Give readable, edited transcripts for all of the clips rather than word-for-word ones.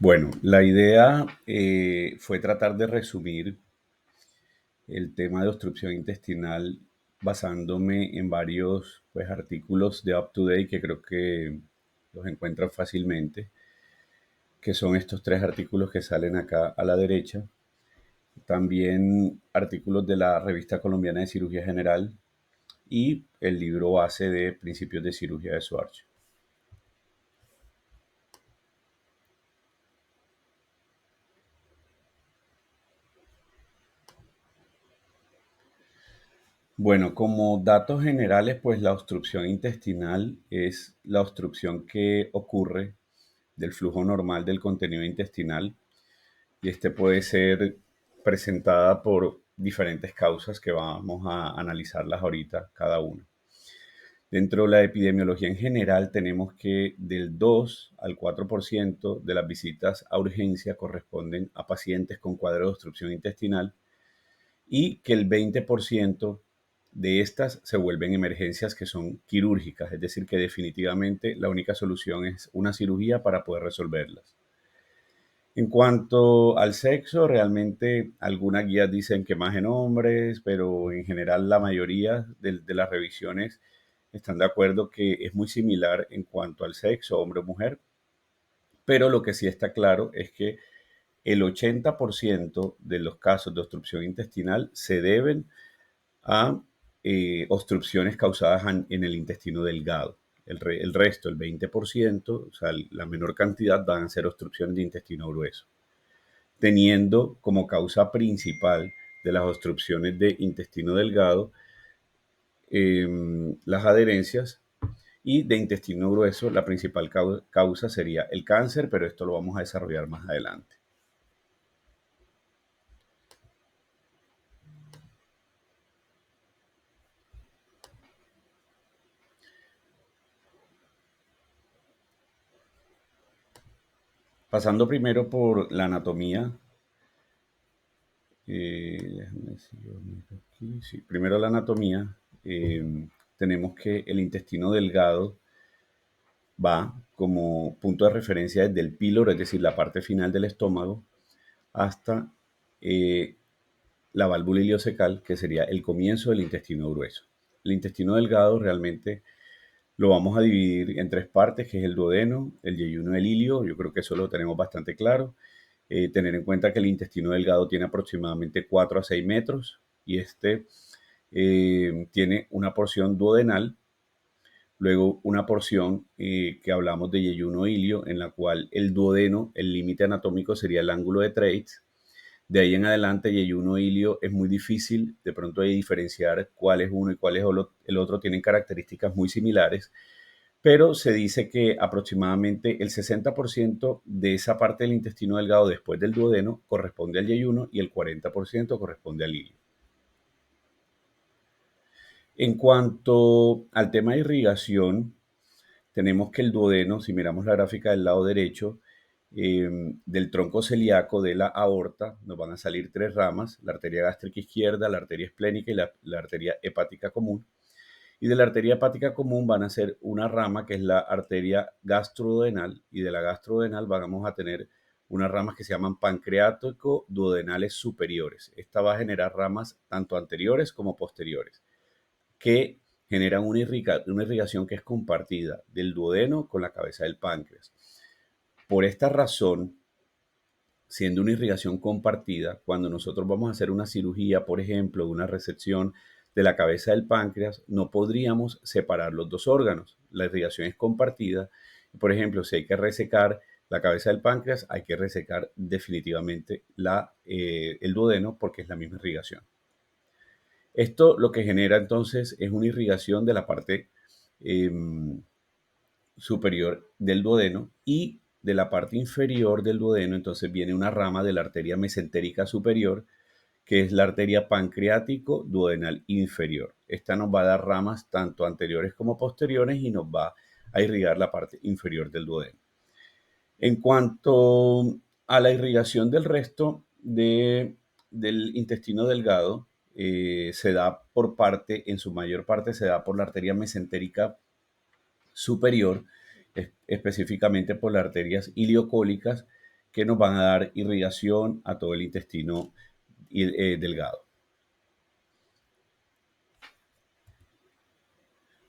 Bueno, la idea fue tratar de resumir el tema de obstrucción intestinal basándome en varios artículos de UpToDate que creo que los encuentran fácilmente, que son estos tres artículos que salen acá a la derecha. También artículos de la Revista Colombiana de Cirugía General y el libro base de Principios de Cirugía de Schwartz. Bueno, como datos generales, pues la obstrucción intestinal es la obstrucción que ocurre del flujo normal del contenido intestinal y este puede ser presentada por diferentes causas que vamos a analizarlas ahorita cada una. Dentro de la epidemiología en general tenemos que del 2 al 4% de las visitas a urgencia corresponden a pacientes con cuadro de obstrucción intestinal y que el 20% de estas se vuelven emergencias que son quirúrgicas, es decir, que definitivamente la única solución es una cirugía para poder resolverlas. En cuanto al sexo, realmente algunas guías dicen que más en hombres, pero en general la mayoría de las revisiones están de acuerdo que es muy similar en cuanto al sexo, hombre o mujer, pero lo que sí está claro es que el 80% de los casos de obstrucción intestinal se deben a obstrucciones causadas en el intestino delgado. El resto, el 20%, o sea, la menor cantidad, van a ser obstrucciones de intestino grueso, teniendo como causa principal de las obstrucciones de intestino delgado las adherencias y de intestino grueso la principal causa sería el cáncer, pero esto lo vamos a desarrollar más adelante. Pasando primero por la anatomía. Déjame ver si yo miro aquí. Sí, primero la anatomía. Tenemos que el intestino delgado va como punto de referencia desde el píloro, es decir, la parte final del estómago, hasta eh, la válvula iliocecal, que sería el comienzo del intestino grueso. El intestino delgado realmente lo vamos a dividir en tres partes, que es el duodeno, el yeyuno y el ilio. Yo creo que eso lo tenemos bastante claro. Tener en cuenta que el intestino delgado tiene aproximadamente 4 a 6 metros y este tiene una porción duodenal, luego una porción que hablamos de yeyuno ilio, en la cual el duodeno, el límite anatómico sería el ángulo de Treitz. De ahí en adelante, yeyuno ilio es muy difícil, de pronto hay que diferenciar cuál es uno y cuál es el otro, tienen características muy similares, pero se dice que aproximadamente el 60% de esa parte del intestino delgado después del duodeno corresponde al yeyuno y el 40% corresponde al ilio. En cuanto al tema de irrigación, tenemos que el duodeno, si miramos la gráfica del lado derecho, del tronco celíaco de la aorta, nos van a salir tres ramas: la arteria gástrica izquierda, la arteria esplénica y la arteria hepática común. Y de la arteria hepática común van a ser una rama que es la arteria gastroduodenal, y de la gastroduodenal vamos a tener unas ramas que se llaman pancreático-duodenales superiores. Esta va a generar ramas tanto anteriores como posteriores, que generan una irrigación que es compartida del duodeno con la cabeza del páncreas. Por esta razón, siendo una irrigación compartida, cuando nosotros vamos a hacer una cirugía, por ejemplo, una resección de la cabeza del páncreas, no podríamos separar los dos órganos. La irrigación es compartida. Por ejemplo, si hay que resecar la cabeza del páncreas, hay que resecar definitivamente el duodeno, porque es la misma irrigación. Esto lo que genera entonces es una irrigación de la parte eh, superior del duodeno, y de la parte inferior del duodeno entonces viene una rama de la arteria mesentérica superior, que es la arteria pancreático duodenal inferior. Esta nos va a dar ramas tanto anteriores como posteriores y nos va a irrigar la parte inferior del duodeno. En cuanto a la irrigación del resto del intestino delgado, se da por parte, en su mayor parte se da por la arteria mesentérica superior, específicamente por las arterias iliocólicas, que nos van a dar irrigación a todo el intestino delgado.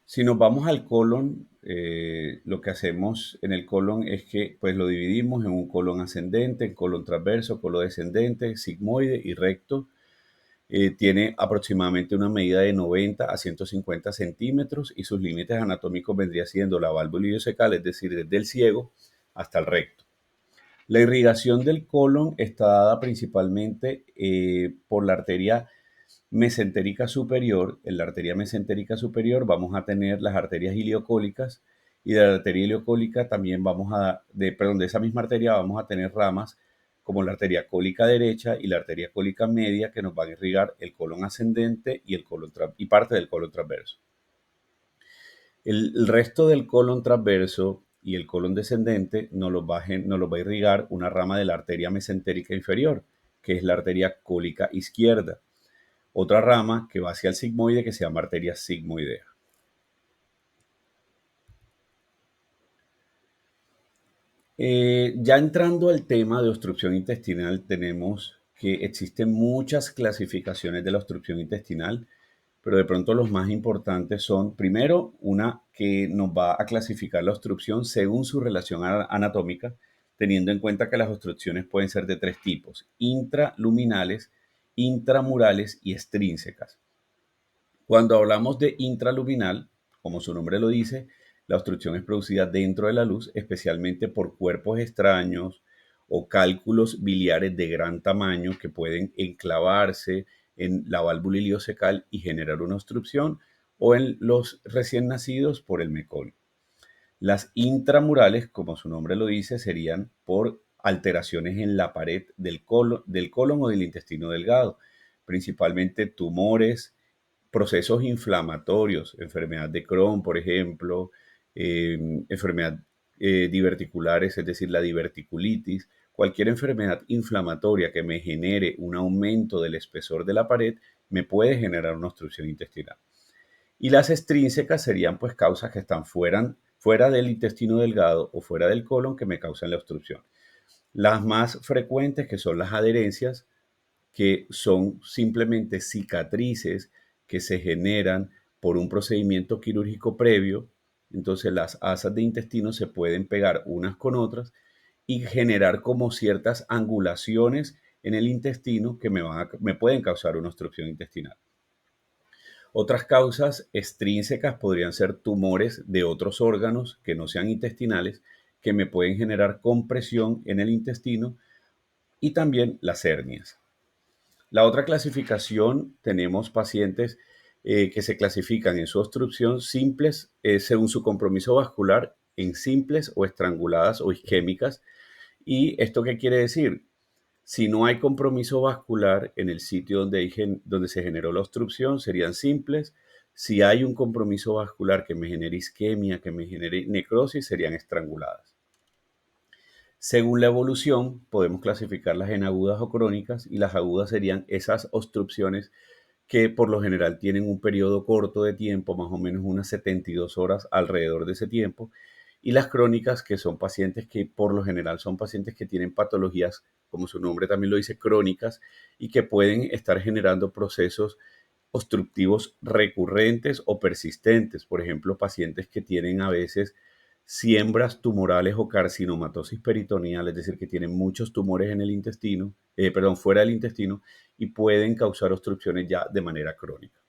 Si nos vamos al colon, lo que hacemos en el colon es que pues lo dividimos en un colon ascendente, colon transverso, colon descendente, sigmoide y recto. Tiene aproximadamente una medida de 90 a 150 centímetros y sus límites anatómicos vendría siendo la válvula ileocecal, es decir, desde el ciego hasta el recto. La irrigación del colon está dada principalmente por la arteria mesentérica superior. En la arteria mesentérica superior vamos a tener las arterias iliocólicas y de la arteria iliocólica también de esa misma arteria vamos a tener ramas como la arteria cólica derecha y la arteria cólica media que nos van a irrigar el colon ascendente y parte del colon transverso. El resto del colon transverso y el colon descendente nos lo va a irrigar una rama de la arteria mesentérica inferior, que es la arteria cólica izquierda. Otra rama que va hacia el sigmoide que se llama arteria sigmoidea. Ya entrando al tema de obstrucción intestinal, tenemos que existen muchas clasificaciones de la obstrucción intestinal, pero de pronto los más importantes son, primero, una que nos va a clasificar la obstrucción según su relación anatómica, teniendo en cuenta que las obstrucciones pueden ser de tres tipos: intraluminales, intramurales y extrínsecas. Cuando hablamos de intraluminal, como su nombre lo dice, la obstrucción es producida dentro de la luz, especialmente por cuerpos extraños o cálculos biliares de gran tamaño que pueden enclavarse en la válvula ileocecal y generar una obstrucción, o en los recién nacidos por el mecolio. Las intramurales, como su nombre lo dice, serían por alteraciones en la pared del colon o del intestino delgado, principalmente tumores, procesos inflamatorios, enfermedad de Crohn, por ejemplo, enfermedad diverticulares, es decir, la diverticulitis, cualquier enfermedad inflamatoria que me genere un aumento del espesor de la pared, me puede generar una obstrucción intestinal. Y las extrínsecas serían pues causas que están fuera del intestino delgado o fuera del colon que me causan la obstrucción. Las más frecuentes, que son las adherencias, que son simplemente cicatrices que se generan por un procedimiento quirúrgico previo. Entonces las asas de intestino se pueden pegar unas con otras y generar como ciertas angulaciones en el intestino que me pueden causar una obstrucción intestinal. Otras causas extrínsecas podrían ser tumores de otros órganos que no sean intestinales, que me pueden generar compresión en el intestino, y también las hernias. La otra clasificación, tenemos pacientes que se clasifican en su obstrucción simples, según su compromiso vascular, en simples o estranguladas o isquémicas. ¿Y esto qué quiere decir? Si no hay compromiso vascular en el sitio donde se generó la obstrucción, serían simples. Si hay un compromiso vascular que me genere isquemia, que me genere necrosis, serían estranguladas. Según la evolución, podemos clasificarlas en agudas o crónicas, y las agudas serían esas obstrucciones que por lo general tienen un periodo corto de tiempo, más o menos unas 72 horas alrededor de ese tiempo, y las crónicas, que son pacientes que por lo general son pacientes que tienen patologías, como su nombre también lo dice, crónicas, y que pueden estar generando procesos obstructivos recurrentes o persistentes. Por ejemplo, pacientes que tienen a veces siembras tumorales o carcinomatosis peritoneal, es decir, que tienen muchos tumores en el intestino, fuera del intestino, y pueden causar obstrucciones ya de manera crónica.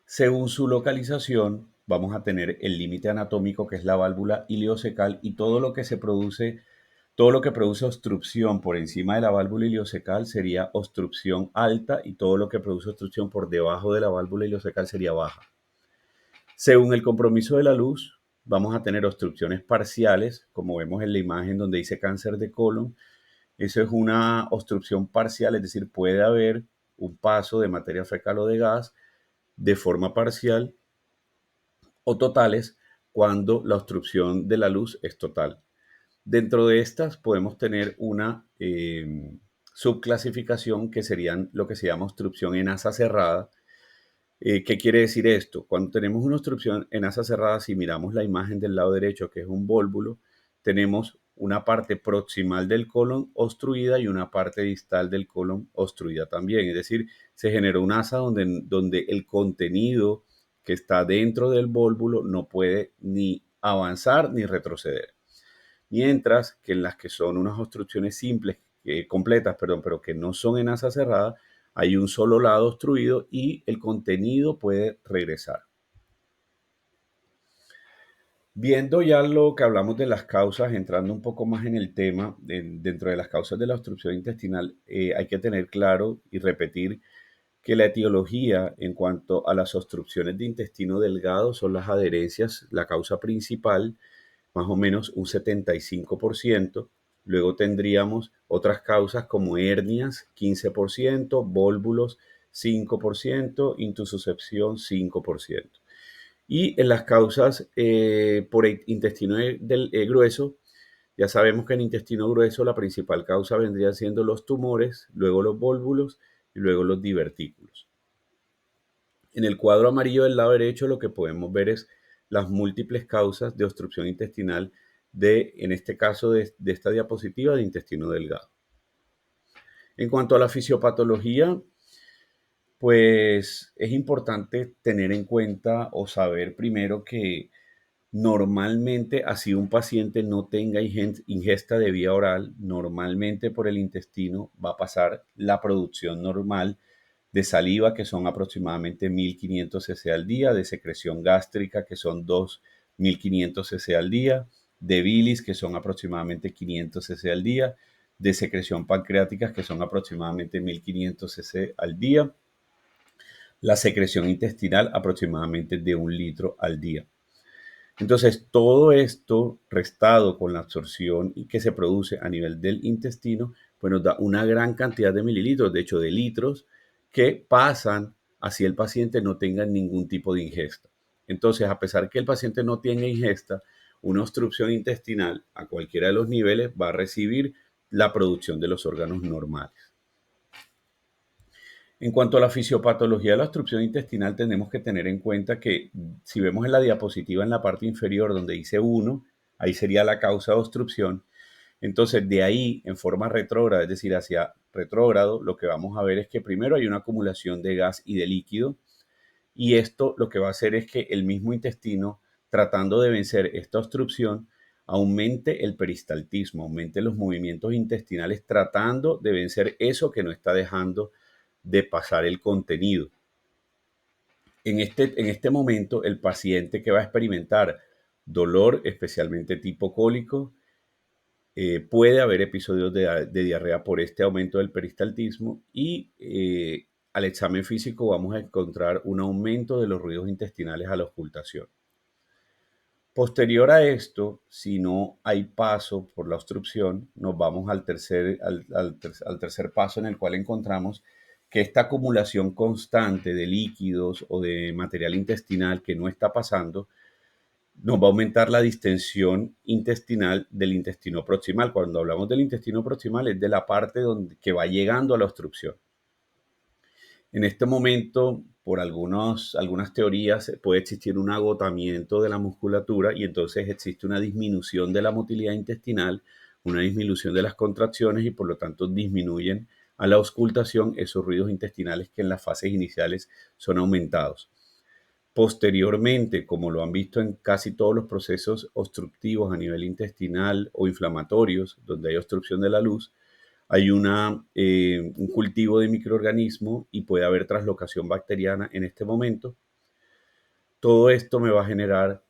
Según su localización, vamos a tener el límite anatómico, que es la válvula ileocecal, y todo lo que produce obstrucción por encima de la válvula ileocecal sería obstrucción alta, y todo lo que produce obstrucción por debajo de la válvula ileocecal sería baja. Según el compromiso de la luz, vamos a tener obstrucciones parciales, como vemos en la imagen donde dice cáncer de colon. Eso es una obstrucción parcial, es decir, puede haber un paso de materia fecal o de gas de forma parcial o totales cuando la obstrucción de la luz es total. Dentro de estas podemos tener una subclasificación, que serían lo que se llama obstrucción en asa cerrada. ¿Qué quiere decir esto? Cuando tenemos una obstrucción en asa cerrada, si miramos la imagen del lado derecho, que es un vólvulo, tenemos una parte proximal del colon obstruida y una parte distal del colon obstruida también. Es decir, se generó un asa donde el contenido que está dentro del vólvulo no puede ni avanzar ni retroceder. Mientras que en las que son unas obstrucciones simples, completas, perdón, pero que no son en asa cerrada, hay un solo lado obstruido y el contenido puede regresar. Viendo ya lo que hablamos de las causas, entrando un poco más en el tema, dentro de las causas de la obstrucción intestinal, hay que tener claro y repetir que la etiología en cuanto a las obstrucciones de intestino delgado son las adherencias, la causa principal, más o menos un 75%. Luego tendríamos otras causas como hernias, 15%, vólvulos, 5%, intususcepción, 5%. Y en las causas por intestino grueso, ya sabemos que en intestino grueso la principal causa vendría siendo los tumores, luego los vólvulos y luego los divertículos. En el cuadro amarillo del lado derecho lo que podemos ver es las múltiples causas de obstrucción intestinal en este caso de esta diapositiva, de intestino delgado. En cuanto a la fisiopatología, pues es importante tener en cuenta o saber primero que normalmente, así un paciente no tenga ingesta de vía oral, normalmente por el intestino va a pasar la producción normal de saliva, que son aproximadamente 1500 cc al día, de secreción gástrica, que son 2500 cc al día, de bilis, que son aproximadamente 500 cc al día, de secreción pancreática, que son aproximadamente 1500 cc al día, la secreción intestinal aproximadamente de 1 litro al día. Entonces, todo esto restado con la absorción y que se produce a nivel del intestino, pues nos da una gran cantidad de mililitros, de hecho de litros, que pasan así el paciente no tenga ningún tipo de ingesta. Entonces, a pesar que el paciente no tenga ingesta, una obstrucción intestinal a cualquiera de los niveles va a recibir la producción de los órganos normales. En cuanto a la fisiopatología de la obstrucción intestinal, tenemos que tener en cuenta que si vemos en la diapositiva en la parte inferior donde dice 1, ahí sería la causa de obstrucción. Entonces, de ahí, en forma retrógrada, es decir, hacia retrógrado, lo que vamos a ver es que primero hay una acumulación de gas y de líquido, y esto lo que va a hacer es que el mismo intestino, tratando de vencer esta obstrucción, aumente el peristaltismo, aumente los movimientos intestinales, tratando de vencer eso que no está dejando de pasar el contenido. En este momento, el paciente que va a experimentar dolor, especialmente tipo cólico, puede haber episodios de diarrea por este aumento del peristaltismo y al examen físico vamos a encontrar un aumento de los ruidos intestinales a la ocultación. Posterior a esto, si no hay paso por la obstrucción, nos vamos al tercer paso en el cual encontramos que esta acumulación constante de líquidos o de material intestinal que no está pasando, nos va a aumentar la distensión intestinal del intestino proximal. Cuando hablamos del intestino proximal es de la parte que va llegando a la obstrucción. En este momento, por algunas teorías, puede existir un agotamiento de la musculatura y entonces existe una disminución de la motilidad intestinal, una disminución de las contracciones y por lo tanto disminuyen a la auscultación esos ruidos intestinales que en las fases iniciales son aumentados. Posteriormente, como lo han visto en casi todos los procesos obstructivos a nivel intestinal o inflamatorios, donde hay obstrucción de la luz, hay un cultivo de microorganismos y puede haber traslocación bacteriana en este momento. Todo esto me va a generar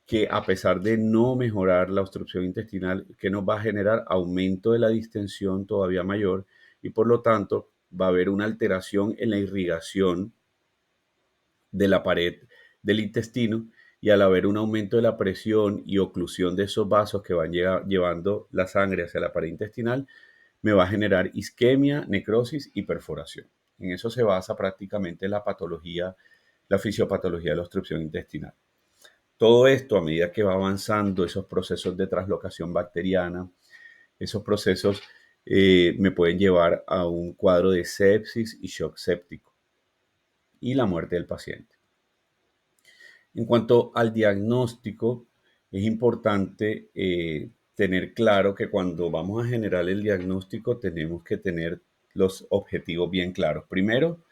que, a pesar de no mejorar la obstrucción intestinal, que nos va a generar aumento de la distensión todavía mayor y por lo tanto va a haber una alteración en la irrigación de la pared del intestino y al haber un aumento de la presión y oclusión de esos vasos que van llevando la sangre hacia la pared intestinal, me va a generar isquemia, necrosis y perforación. En eso se basa prácticamente la patología, la fisiopatología de la obstrucción intestinal. Todo esto, a medida que va avanzando esos procesos de traslocación bacteriana, esos procesos me pueden llevar a un cuadro de sepsis y shock séptico y la muerte del paciente. En cuanto al diagnóstico, es importante tener claro que cuando vamos a generar el diagnóstico tenemos que tener los objetivos bien claros. Primero,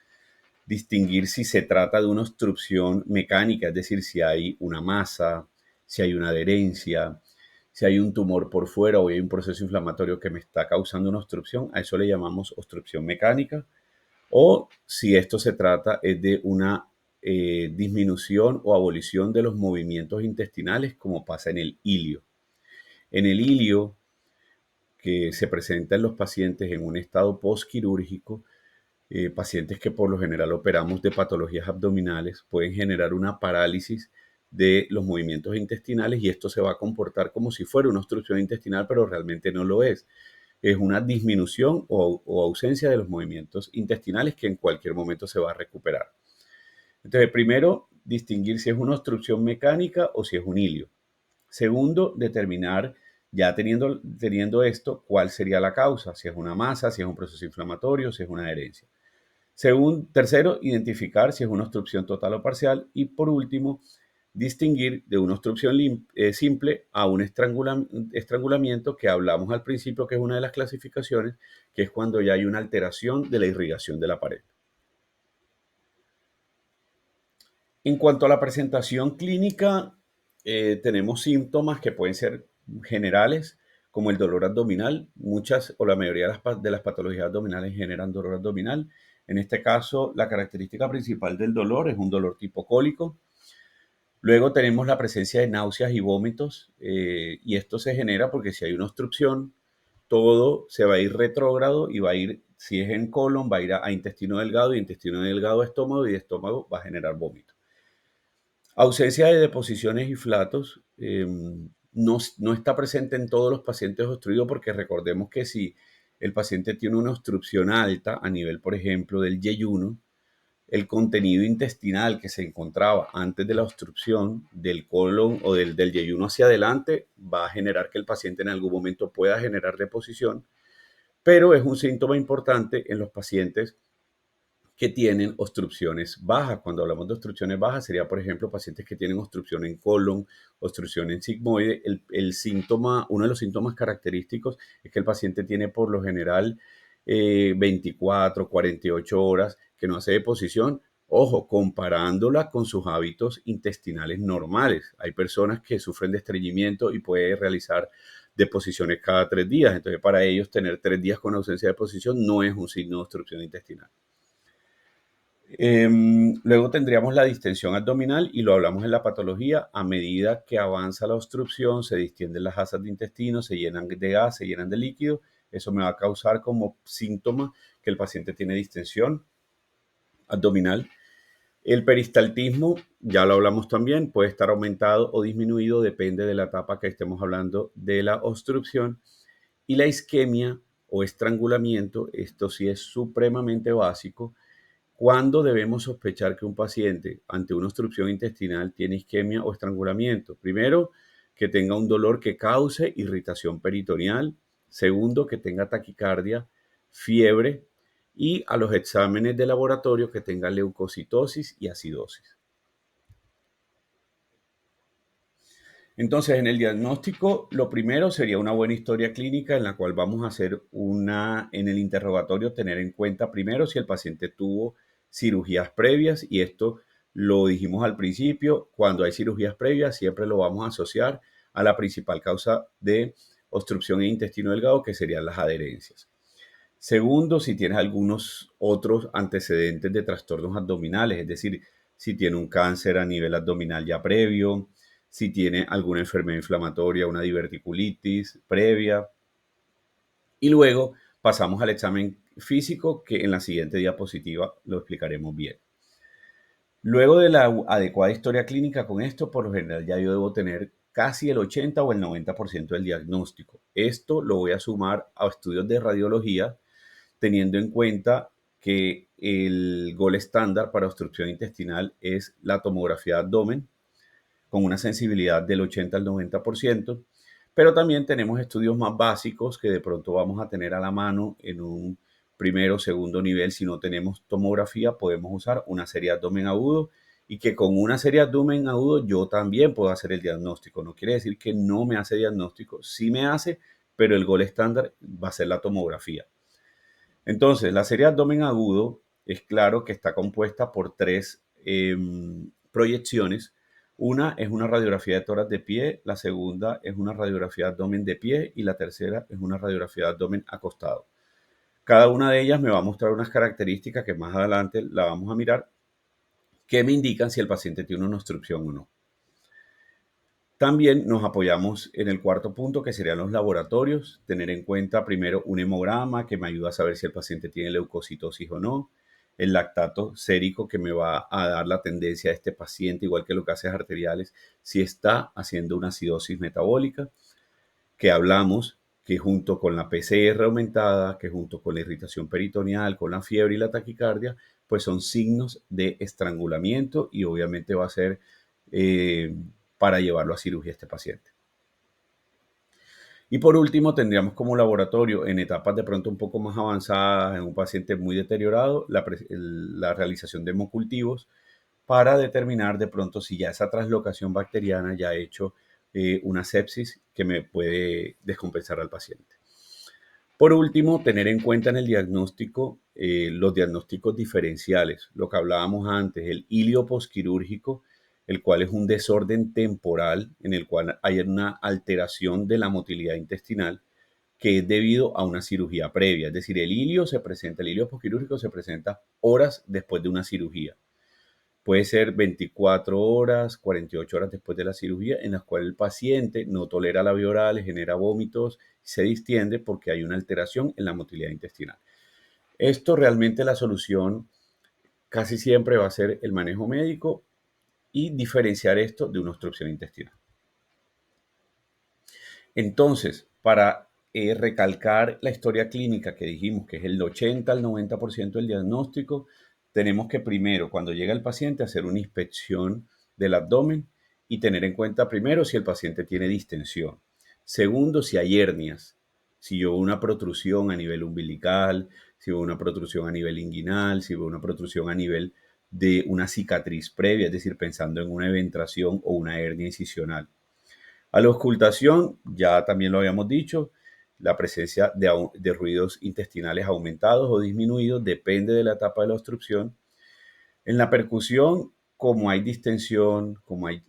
distinguir si se trata de una obstrucción mecánica, es decir, si hay una masa, si hay una adherencia, si hay un tumor por fuera o hay un proceso inflamatorio que me está causando una obstrucción, a eso le llamamos obstrucción mecánica, o si esto se trata es de una disminución o abolición de los movimientos intestinales, como pasa en el ilio. En el ilio, que se presenta en los pacientes en un estado postquirúrgico, pacientes que por lo general operamos de patologías abdominales pueden generar una parálisis de los movimientos intestinales y esto se va a comportar como si fuera una obstrucción intestinal, pero realmente no lo es. Es una disminución o ausencia de los movimientos intestinales que en cualquier momento se va a recuperar. Entonces, primero, distinguir si es una obstrucción mecánica o si es un ilio. Segundo, determinar, ya teniendo esto, cuál sería la causa, si es una masa, si es un proceso inflamatorio, si es una adherencia. Tercero, identificar si es una obstrucción total o parcial. Y por último, distinguir de una obstrucción simple a un estrangulamiento que hablamos al principio, que es una de las clasificaciones, que es cuando ya hay una alteración de la irrigación de la pared. En cuanto a la presentación clínica, tenemos síntomas que pueden ser generales, como el dolor abdominal. Muchas o la mayoría de las patologías abdominales generan dolor abdominal. En este caso, la característica principal del dolor es un dolor tipo cólico. Luego tenemos la presencia de náuseas y vómitos, y esto se genera porque si hay una obstrucción, todo se va a ir retrógrado y va a ir, si es en colon, va a ir a intestino delgado, y intestino delgado a estómago, y de estómago va a generar vómito. Ausencia de deposiciones y flatos no está presente en todos los pacientes obstruidos, porque recordemos que si el paciente tiene una obstrucción alta a nivel, por ejemplo, del yeyuno, el contenido intestinal que se encontraba antes de la obstrucción del colon o del yeyuno hacia adelante va a generar que el paciente en algún momento pueda generar deposición, pero es un síntoma importante en los pacientes que tienen obstrucciones bajas. Cuando hablamos de obstrucciones bajas, sería, por ejemplo, pacientes que tienen obstrucción en colon, obstrucción en sigmoide. El síntoma, uno de los síntomas característicos es que el paciente tiene por lo general 24, 48 horas que no hace deposición. Ojo, comparándola con sus hábitos intestinales normales. Hay personas que sufren de estreñimiento y puede realizar deposiciones cada 3 días. Entonces, para ellos, tener 3 días con ausencia de deposición no es un signo de obstrucción intestinal. Luego tendríamos la distensión abdominal, y lo hablamos en la patología. A medida que avanza la obstrucción, se distienden las asas de intestino, se llenan de gas, se llenan de líquido. Eso me va a causar como síntoma que el paciente tiene distensión abdominal. El peristaltismo, ya lo hablamos también, puede estar aumentado o disminuido, depende de la etapa que estemos hablando de la obstrucción. Y la isquemia o estrangulamiento, esto sí es supremamente básico. ¿Cuándo debemos sospechar que un paciente ante una obstrucción intestinal tiene isquemia o estrangulamiento? Primero, que tenga un dolor que cause irritación peritoneal. Segundo, que tenga taquicardia, fiebre, y a los exámenes de laboratorio que tenga leucocitosis y acidosis. Entonces, en el diagnóstico, lo primero sería una buena historia clínica, en la cual vamos a hacer en el interrogatorio, tener en cuenta primero si el paciente tuvo cirugías previas, y esto lo dijimos al principio. Cuando hay cirugías previas, siempre lo vamos a asociar a la principal causa de obstrucción en intestino delgado, que serían las adherencias. Segundo, si tienes algunos otros antecedentes de trastornos abdominales, es decir, si tiene un cáncer a nivel abdominal ya previo, si tiene alguna enfermedad inflamatoria, una diverticulitis previa. Y luego pasamos al examen físico, que en la siguiente diapositiva lo explicaremos bien. Luego de la adecuada historia clínica, con esto por lo general ya yo debo tener casi el 80 o el 90% del diagnóstico. Esto lo voy a sumar a estudios de radiología, teniendo en cuenta que el gol estándar para obstrucción intestinal es la tomografía de abdomen, con una sensibilidad del 80 al 90%, pero también tenemos estudios más básicos que de pronto vamos a tener a la mano en un primero o segundo nivel. Si no tenemos tomografía, podemos usar una serie de abdomen agudo, y que con una serie de abdomen agudo yo también puedo hacer el diagnóstico. No quiere decir que no me hace diagnóstico, sí me hace, pero el gol estándar va a ser la tomografía. Entonces, la serie de abdomen agudo es claro que está compuesta por tres proyecciones. Una es una radiografía de tórax de pie, la segunda es una radiografía de abdomen de pie y la tercera es una radiografía de abdomen acostado. Cada una de ellas me va a mostrar unas características que más adelante la vamos a mirar, que me indican si el paciente tiene una obstrucción o no. También nos apoyamos en el cuarto punto, que serían los laboratorios. Tener en cuenta primero un hemograma que me ayuda a saber si el paciente tiene leucocitosis o no. El lactato sérico que me va a dar la tendencia a este paciente, igual que los gases arteriales, si está haciendo una acidosis metabólica, que hablamos que junto con la PCR aumentada, que junto con la irritación peritoneal, con la fiebre y la taquicardia, pues son signos de estrangulamiento y obviamente va a ser eh, para llevarlo a cirugía este paciente. Y por último, tendríamos como laboratorio en etapas de pronto un poco más avanzadas, en un paciente muy deteriorado, la realización de hemocultivos para determinar de pronto si ya esa translocación bacteriana ya ha hecho una sepsis que me puede descompensar al paciente. Por último, tener en cuenta en el diagnóstico los diagnósticos diferenciales, lo que hablábamos antes, el ilio posquirúrgico, el cual es un desorden temporal en el cual hay una alteración de la motilidad intestinal que es debido a una cirugía previa. Es decir, el ilio posquirúrgico se presenta horas después de una cirugía. Puede ser 24 horas, 48 horas después de la cirugía, en las cuales el paciente no tolera la vía oral, genera vómitos, se distiende porque hay una alteración en la motilidad intestinal. Esto realmente la solución casi siempre va a ser el manejo médico y diferenciar esto de una obstrucción intestinal. Entonces, para recalcar la historia clínica que dijimos que es el 80 al 90% del diagnóstico, tenemos que primero, cuando llega el paciente, hacer una inspección del abdomen y tener en cuenta primero si el paciente tiene distensión. Segundo, si hay hernias, si yo veo una protrusión a nivel umbilical, si veo una protrusión a nivel inguinal, si veo una protrusión a nivel de una cicatriz previa, es decir, pensando en una eventración o una hernia incisional. A la auscultación, ya también lo habíamos dicho, la presencia de ruidos intestinales aumentados o disminuidos depende de la etapa de la obstrucción. En la percusión, como hay distensión, como hay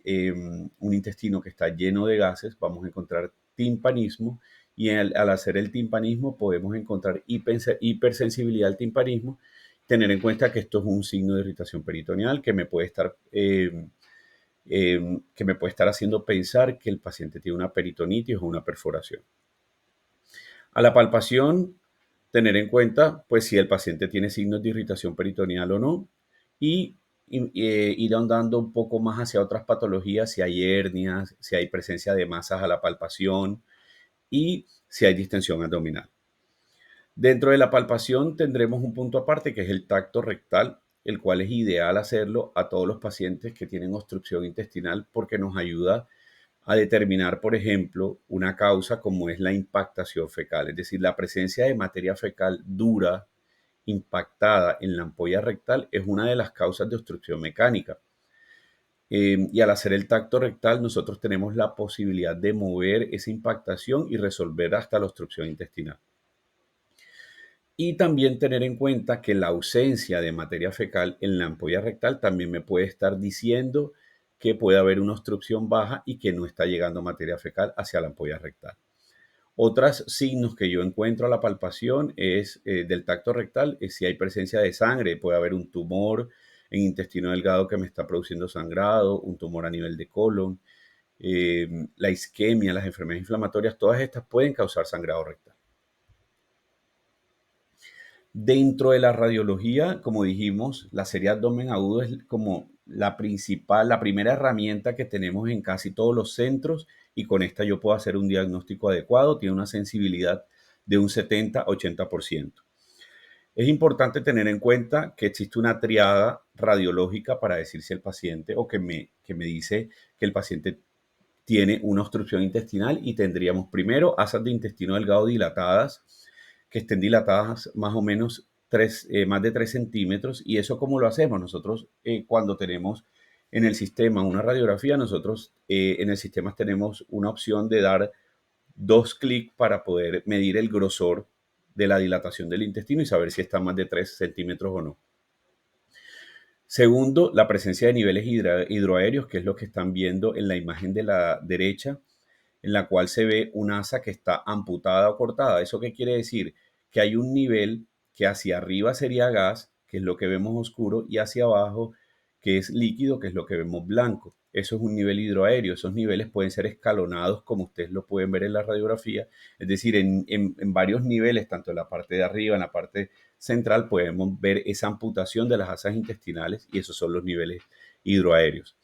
un intestino que está lleno de gases, vamos a encontrar timpanismo y al hacer el timpanismo podemos encontrar hipersensibilidad al timpanismo, tener en cuenta que esto es un signo de irritación peritoneal que me puede estar haciendo pensar que el paciente tiene una peritonitis o una perforación. A la palpación, tener en cuenta pues si el paciente tiene signos de irritación peritoneal o no y ir ahondando un poco más hacia otras patologías, si hay hernias, si hay presencia de masas a la palpación y si hay distensión abdominal. Dentro de la palpación tendremos un punto aparte que es el tacto rectal, el cual es ideal hacerlo a todos los pacientes que tienen obstrucción intestinal porque nos ayuda a determinar, por ejemplo, una causa como es la impactación fecal, es decir, la presencia de materia fecal dura impactada en la ampolla rectal es una de las causas de obstrucción mecánica. Y al hacer el tacto rectal, nosotros tenemos la posibilidad de mover esa impactación y resolver hasta la obstrucción intestinal. Y también tener en cuenta que la ausencia de materia fecal en la ampolla rectal también me puede estar diciendo que puede haber una obstrucción baja y que no está llegando materia fecal hacia la ampolla rectal. Otros signos que yo encuentro a la palpación es del tacto rectal, es si hay presencia de sangre, puede haber un tumor en intestino delgado que me está produciendo sangrado, un tumor a nivel de colon, la isquemia, las enfermedades inflamatorias, todas estas pueden causar sangrado rectal. Dentro de la radiología, como dijimos, la serie abdomen agudo es como la principal, la primera herramienta que tenemos en casi todos los centros y con esta yo puedo hacer un diagnóstico adecuado, tiene una sensibilidad de un 70-80%. Es importante tener en cuenta que existe una triada radiológica para decir si el paciente o que me dice que el paciente tiene una obstrucción intestinal y tendríamos primero asas de intestino delgado dilatadas, que estén dilatadas más o menos más de 3 centímetros. ¿Y eso cómo lo hacemos? Nosotros cuando tenemos en el sistema una radiografía, nosotros en el sistema tenemos una opción de dar 2 clics para poder medir el grosor de la dilatación del intestino y saber si está más de 3 centímetros o no. Segundo, la presencia de niveles hidroaéreos, que es lo que están viendo en la imagen de la derecha, en la cual se ve un asa que está amputada o cortada. ¿Eso qué quiere decir? Que hay un nivel que hacia arriba sería gas, que es lo que vemos oscuro, y hacia abajo, que es líquido, que es lo que vemos blanco. Eso es un nivel hidroaéreo. Esos niveles pueden ser escalonados, como ustedes lo pueden ver en la radiografía. Es decir, en varios niveles, tanto en la parte de arriba, en la parte central, podemos ver esa amputación de las asas intestinales y esos son los niveles hidroaéreos.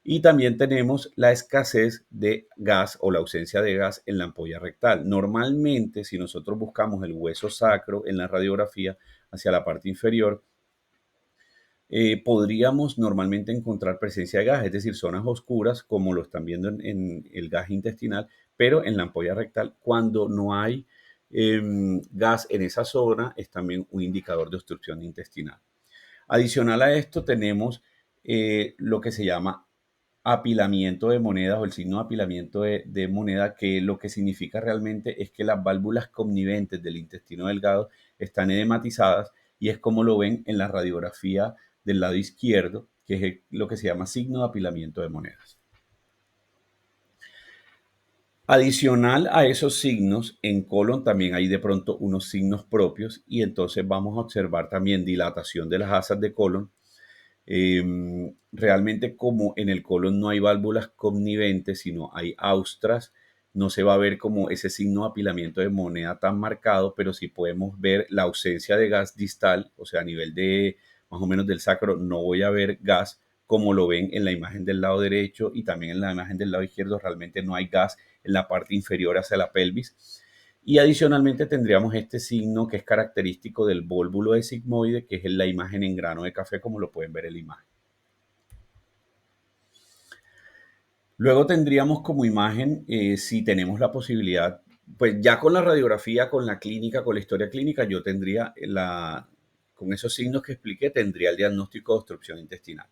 Y también tenemos la escasez de gas o la ausencia de gas en la ampolla rectal. Normalmente, si nosotros buscamos el hueso sacro en la radiografía hacia la parte inferior, podríamos normalmente encontrar presencia de gas, es decir, zonas oscuras, como lo están viendo en el gas intestinal, pero en la ampolla rectal, cuando no hay gas en esa zona, es también un indicador de obstrucción intestinal. Adicional a esto, tenemos lo que se llama apilamiento de monedas o el signo de apilamiento de moneda, que lo que significa realmente es que las válvulas conniventes del intestino delgado están edematizadas y es como lo ven en la radiografía del lado izquierdo, que es lo que se llama signo de apilamiento de monedas. Adicional a esos signos, en colon también hay de pronto unos signos propios y entonces vamos a observar también dilatación de las asas de colon. Realmente, como en el colon no hay válvulas conniventes, sino hay austras, no se va a ver como ese signo de apilamiento de moneda tan marcado, pero sí podemos ver la ausencia de gas distal, o sea, a nivel de más o menos del sacro, no voy a ver gas como lo ven en la imagen del lado derecho y también en la imagen del lado izquierdo, realmente no hay gas en la parte inferior hacia la pelvis. Y adicionalmente tendríamos este signo que es característico del vólvulo de sigmoide, que es la imagen en grano de café, como lo pueden ver en la imagen. Luego tendríamos como imagen, si tenemos la posibilidad, pues ya con la radiografía, con la clínica, con la historia clínica, yo tendría con esos signos que expliqué, tendría el diagnóstico de obstrucción intestinal.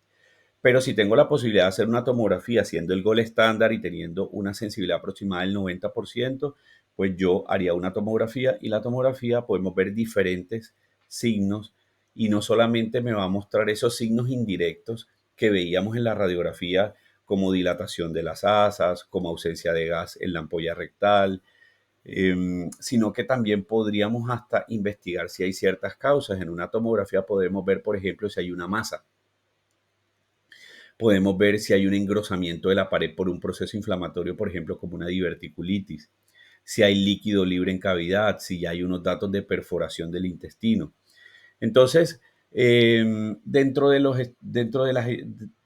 Pero si tengo la posibilidad de hacer una tomografía siendo el gold estándar y teniendo una sensibilidad aproximada del 90%, pues yo haría una tomografía y la tomografía podemos ver diferentes signos y no solamente me va a mostrar esos signos indirectos que veíamos en la radiografía, como dilatación de las asas, como ausencia de gas en la ampolla rectal, sino que también podríamos hasta investigar si hay ciertas causas. En una tomografía podemos ver, por ejemplo, si hay una masa. Podemos ver si hay un engrosamiento de la pared por un proceso inflamatorio, por ejemplo, como una diverticulitis, si hay líquido libre en cavidad, si hay unos datos de perforación del intestino. Entonces, dentro de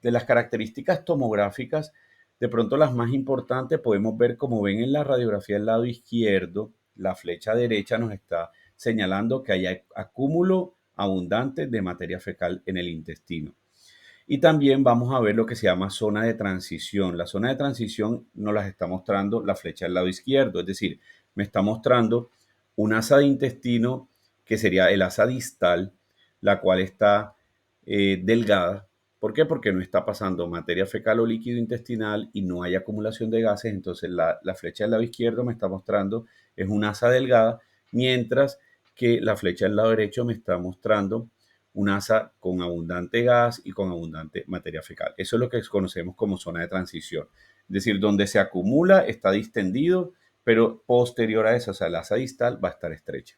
las características tomográficas, de pronto las más importantes podemos ver, como ven en la radiografía del lado izquierdo, la flecha derecha nos está señalando que hay acúmulo abundante de materia fecal en el intestino. Y también vamos a ver lo que se llama zona de transición. La zona de transición nos las está mostrando la flecha del lado izquierdo, es decir, me está mostrando un asa de intestino que sería el asa distal, la cual está delgada. ¿Por qué? Porque no está pasando materia fecal o líquido intestinal y no hay acumulación de gases. Entonces la flecha del lado izquierdo me está mostrando es un asa delgada, mientras que la flecha del lado derecho me está mostrando un asa con abundante gas y con abundante materia fecal. Eso es lo que conocemos como zona de transición. Es decir, donde se acumula está distendido, pero posterior a eso, o sea, la asa distal va a estar estrecha.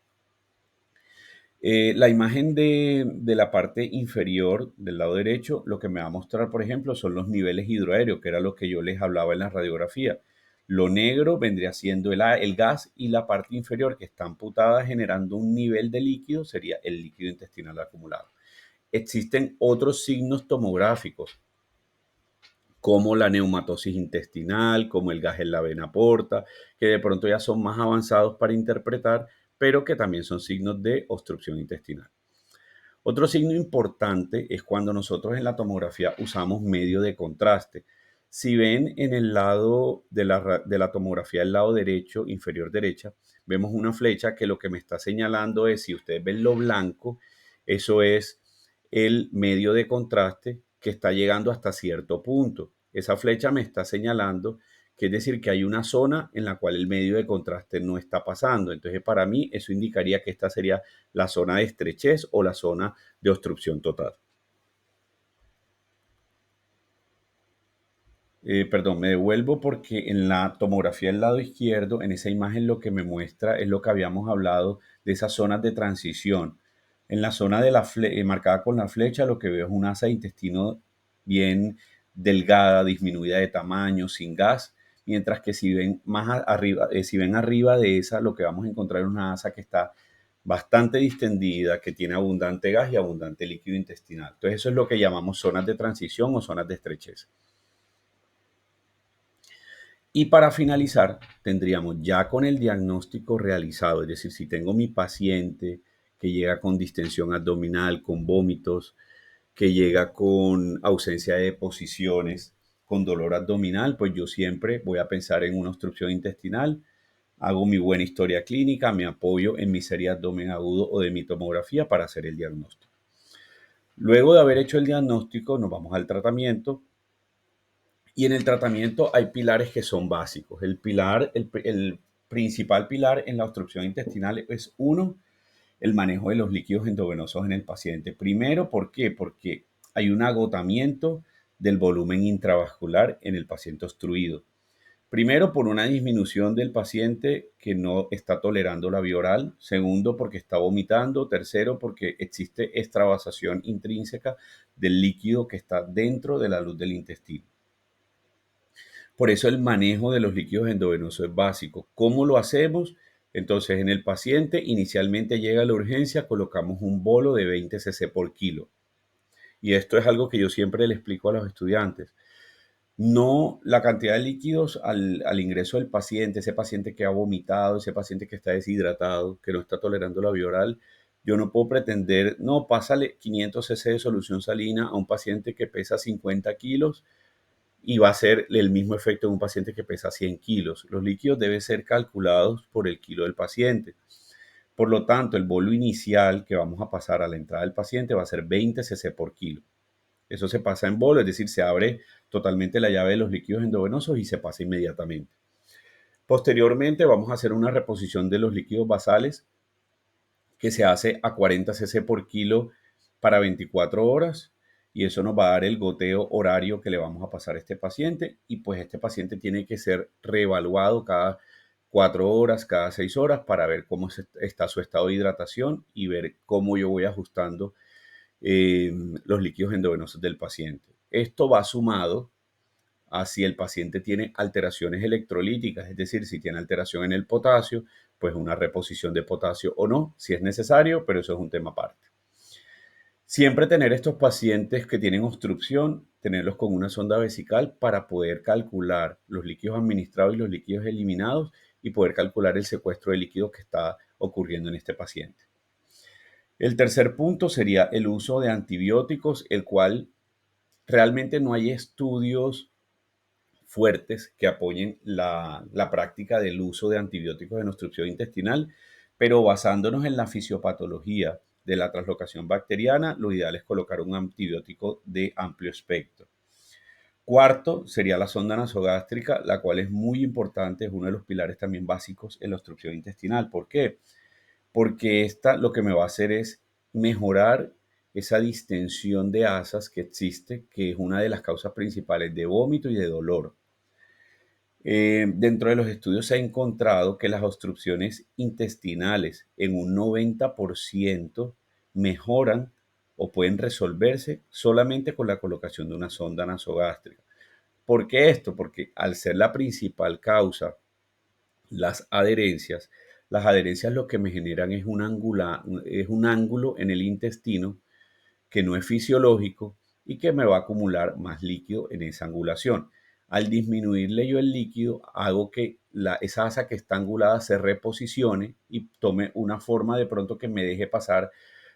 La imagen de la parte inferior del lado derecho, lo que me va a mostrar, por ejemplo, son los niveles hidroaéreos, que era lo que yo les hablaba en la radiografía. Lo negro vendría siendo el gas y la parte inferior, que está amputada generando un nivel de líquido, sería el líquido intestinal acumulado. Existen otros signos tomográficos, como la neumatosis intestinal, como el gas en la vena porta, que de pronto ya son más avanzados para interpretar, pero que también son signos de obstrucción intestinal. Otro signo importante es cuando nosotros en la tomografía usamos medio de contraste. Si ven en el lado de la tomografía, el lado derecho, inferior derecha, vemos una flecha que lo que me está señalando es, si ustedes ven lo blanco, eso es el medio de contraste, que está llegando hasta cierto punto. Esa flecha me está señalando que es decir que hay una zona en la cual el medio de contraste no está pasando. Entonces, para mí, eso indicaría que esta sería la zona de estrechez o la zona de obstrucción total. Perdón, me devuelvo porque en la tomografía del lado izquierdo, en esa imagen lo que me muestra es lo que habíamos hablado de esas zonas de transición. En la zona de marcada con la flecha, lo que veo es una asa de intestino bien delgada, disminuida de tamaño, sin gas, mientras que si ven arriba, si ven arriba de esa, lo que vamos a encontrar es una asa que está bastante distendida, que tiene abundante gas y abundante líquido intestinal. Entonces, eso es lo que llamamos zonas de transición o zonas de estrechez. Y para finalizar, tendríamos ya con el diagnóstico realizado, es decir, si tengo mi paciente que llega con distensión abdominal, con vómitos, que llega con ausencia de deposiciones, con dolor abdominal, pues yo siempre voy a pensar en una obstrucción intestinal, hago mi buena historia clínica, me apoyo en mi serie abdomen agudo o de mi tomografía para hacer el diagnóstico. Luego de haber hecho el diagnóstico, nos vamos al tratamiento. Y en el tratamiento hay pilares que son básicos. El principal pilar en la obstrucción intestinal es uno, el manejo de los líquidos endovenosos en el paciente. Primero, ¿por qué? Porque hay un agotamiento del volumen intravascular en el paciente obstruido. Primero, por una disminución del paciente que no está tolerando la vía oral. Segundo, porque está vomitando. Tercero, porque existe extravasación intrínseca del líquido que está dentro de la luz del intestino. Por eso el manejo de los líquidos endovenosos es básico. ¿Cómo lo hacemos? Entonces, en el paciente inicialmente llega a la urgencia, colocamos un bolo de 20 cc por kilo. Y esto es algo que yo siempre le explico a los estudiantes. No la cantidad de líquidos al ingreso del paciente, ese paciente que ha vomitado, ese paciente que está deshidratado, que no está tolerando la vía oral, yo no puedo pretender, no, pásale 500 cc de solución salina a un paciente que pesa 50 kilos y va a ser el mismo efecto en un paciente que pesa 100 kilos. Los líquidos deben ser calculados por el kilo del paciente. Por lo tanto, el bolo inicial que vamos a pasar a la entrada del paciente va a ser 20 cc por kilo. Eso se pasa en bolo, es decir, se abre totalmente la llave de los líquidos endovenosos y se pasa inmediatamente. Posteriormente vamos a hacer una reposición de los líquidos basales que se hace a 40 cc por kilo para 24 horas y eso nos va a dar el goteo horario que le vamos a pasar a este paciente y pues este paciente tiene que ser reevaluado cada 4 horas, cada 6 horas para ver cómo está su estado de hidratación y ver cómo yo voy ajustando los líquidos endovenosos del paciente. Esto va sumado a si el paciente tiene alteraciones electrolíticas, es decir, si tiene alteración en el potasio, pues una reposición de potasio o no, si es necesario, pero eso es un tema aparte. Siempre tener estos pacientes que tienen obstrucción, tenerlos con una sonda vesical para poder calcular los líquidos administrados y los líquidos eliminados y poder calcular el secuestro de líquidos que está ocurriendo en este paciente. El tercer punto sería el uso de antibióticos, el cual realmente no hay estudios fuertes que apoyen la práctica del uso de antibióticos en obstrucción intestinal, pero basándonos en la fisiopatología de la translocación bacteriana, lo ideal es colocar un antibiótico de amplio espectro. Cuarto sería la sonda nasogástrica, la cual es muy importante, es uno de los pilares también básicos en la obstrucción intestinal. ¿Por qué? Porque esta lo que me va a hacer es mejorar esa distensión de asas que existe, que es una de las causas principales de vómito y de dolor. Dentro de los estudios se ha encontrado que las obstrucciones intestinales en un 90% mejoran o pueden resolverse solamente con la colocación de una sonda nasogástrica. ¿Por qué esto? Porque al ser la principal causa las adherencias lo que me generan es es un ángulo en el intestino que no es fisiológico y que me va a acumular más líquido en esa angulación. Al disminuirle yo el líquido, hago que esa asa que está angulada se reposicione y tome una forma de pronto que me deje pasar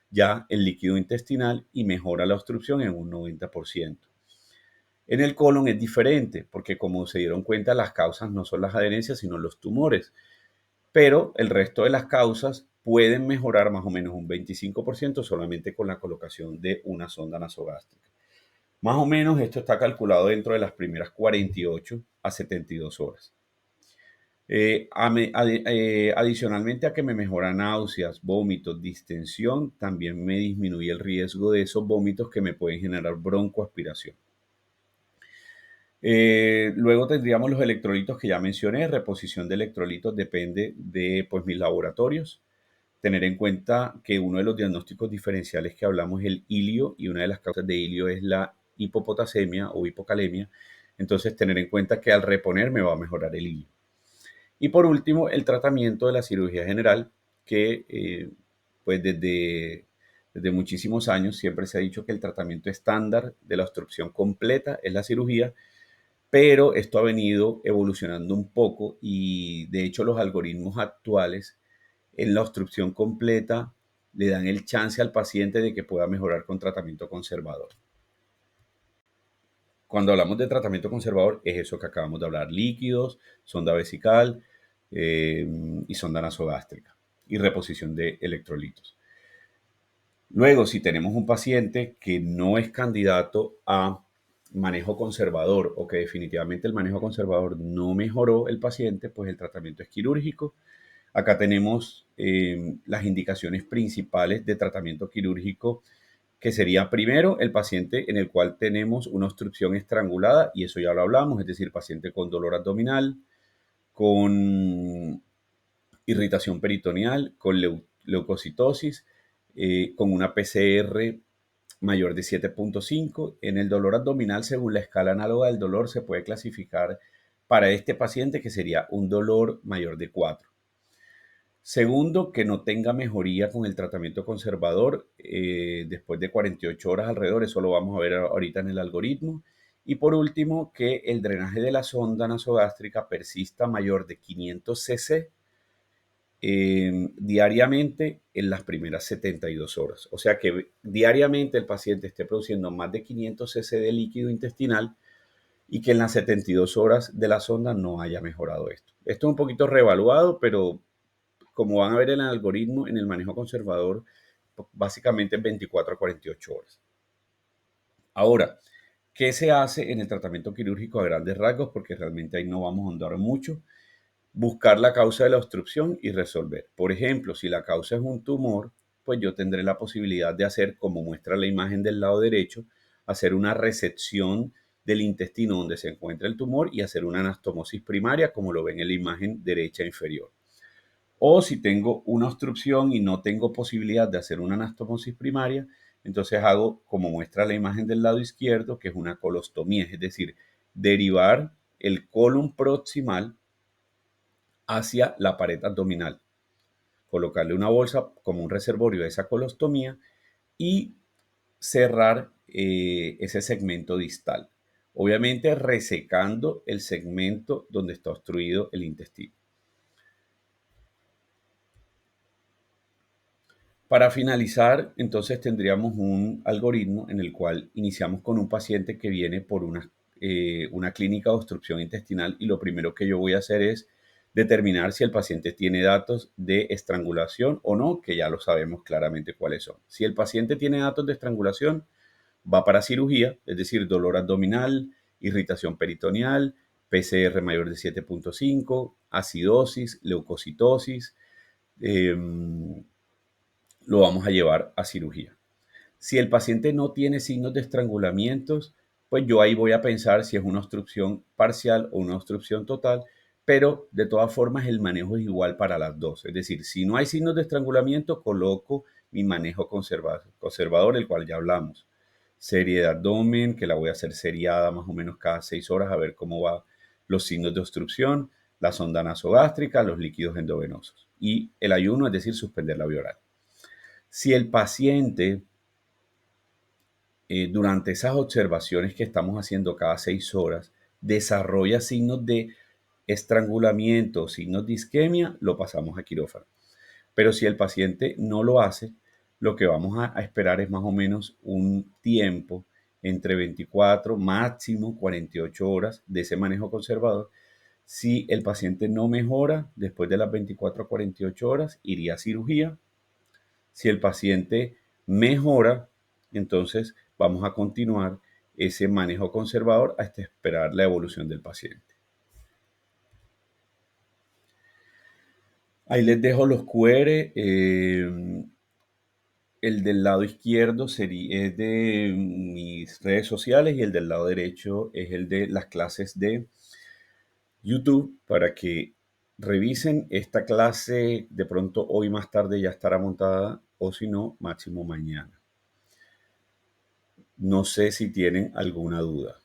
ya el líquido intestinal y mejora la obstrucción en un 90%. En el colon es diferente, porque como se dieron cuenta, las causas no son las adherencias, sino los tumores. Pero el resto de las causas pueden mejorar más o menos un 25% solamente con la colocación de una sonda nasogástrica. Más o menos esto está calculado dentro de las primeras 48 a 72 horas. Adicionalmente a que me mejora náuseas, vómitos, distensión, también me disminuye el riesgo de esos vómitos que me pueden generar broncoaspiración. Luego tendríamos los electrolitos que ya mencioné. Reposición de electrolitos depende de pues, mis laboratorios. Tener en cuenta que uno de los diagnósticos diferenciales que hablamos es el ilio, y una de las causas de ilio es la hipopotasemia o hipocalemia. Entonces, tener en cuenta que al reponer me va a mejorar el ilio. Y por último, el tratamiento de la cirugía general, que pues desde muchísimos años siempre se ha dicho que el tratamiento estándar de la obstrucción completa es la cirugía, pero esto ha venido evolucionando un poco y de hecho los algoritmos actuales en la obstrucción completa le dan el chance al paciente de que pueda mejorar con tratamiento conservador. Cuando hablamos de tratamiento conservador es eso que acabamos de hablar: líquidos, sonda vesical eh, y sonda nasogástrica y reposición de electrolitos. Luego, si tenemos un paciente que no es candidato a manejo conservador o que definitivamente el manejo conservador no mejoró el paciente, pues el tratamiento es quirúrgico. Acá tenemos las indicaciones principales de tratamiento quirúrgico, que sería primero el paciente en el cual tenemos una obstrucción estrangulada, y eso ya lo hablamos, es decir, paciente con dolor abdominal, con irritación peritoneal, con leucocitosis, con una PCR mayor de 7.5. En el dolor abdominal, según la escala análoga del dolor, se puede clasificar para este paciente que sería un dolor mayor de 4. Segundo, que no tenga mejoría con el tratamiento conservador después de 48 horas alrededor. Eso lo vamos a ver ahorita en el algoritmo. Y por último, que el drenaje de la sonda nasogástrica persista mayor de 500 cc diariamente en las primeras 72 horas. O sea que diariamente el paciente esté produciendo más de 500 cc de líquido intestinal y que en las 72 horas de la sonda no haya mejorado esto. Esto es un poquito reevaluado, pero como van a ver en el algoritmo, en el manejo conservador, básicamente 24 a 48 horas. Ahora, ¿qué se hace en el tratamiento quirúrgico a grandes rasgos? Porque realmente ahí no vamos a ahondar mucho. Buscar la causa de la obstrucción y resolver. Por ejemplo, si la causa es un tumor, pues yo tendré la posibilidad de hacer, como muestra la imagen del lado derecho, hacer una resección del intestino donde se encuentra el tumor y hacer una anastomosis primaria, como lo ven en la imagen derecha inferior. O si tengo una obstrucción y no tengo posibilidad de hacer una anastomosis primaria, entonces hago, como muestra la imagen del lado izquierdo, que es una colostomía, es decir, derivar el colon proximal hacia la pared abdominal, colocarle una bolsa como un reservorio de esa colostomía y cerrar ese segmento distal. Obviamente resecando el segmento donde está obstruido el intestino. Para finalizar, entonces tendríamos un algoritmo en el cual iniciamos con un paciente que viene por una clínica de obstrucción intestinal, y lo primero que yo voy a hacer es determinar si el paciente tiene datos de estrangulación o no, que ya lo sabemos claramente cuáles son. Si el paciente tiene datos de estrangulación, va para cirugía, es decir, dolor abdominal, irritación peritoneal, PCR mayor de 7.5, acidosis, leucocitosis. Eh, lo vamos a llevar a cirugía. Si el paciente no tiene signos de estrangulamientos, pues yo ahí voy a pensar si es una obstrucción parcial o una obstrucción total, pero de todas formas el manejo es igual para las dos. Es decir, si no hay signos de estrangulamiento, coloco mi manejo conservador, el cual ya hablamos. Serie de abdomen, que la voy a hacer seriada más o menos cada 6 horas a ver cómo va los signos de obstrucción, la sonda nasogástrica, los líquidos endovenosos y el ayuno, es decir, suspender la vía oral. Si el paciente durante esas observaciones que estamos haciendo cada 6 horas desarrolla signos de estrangulamiento, signos de isquemia, lo pasamos a quirófano. Pero si el paciente no lo hace, lo que vamos a esperar es más o menos un tiempo entre 24, máximo 48 horas de ese manejo conservador. Si el paciente no mejora después de las 24 a 48 horas, iría a cirugía. Si el paciente mejora, entonces vamos a continuar ese manejo conservador hasta esperar la evolución del paciente. Ahí les dejo los QR. El del lado izquierdo es de mis redes sociales y el del lado derecho es el de las clases de YouTube para que revisen esta clase. De pronto hoy más tarde ya estará montada o si no, máximo mañana. No sé si tienen alguna duda.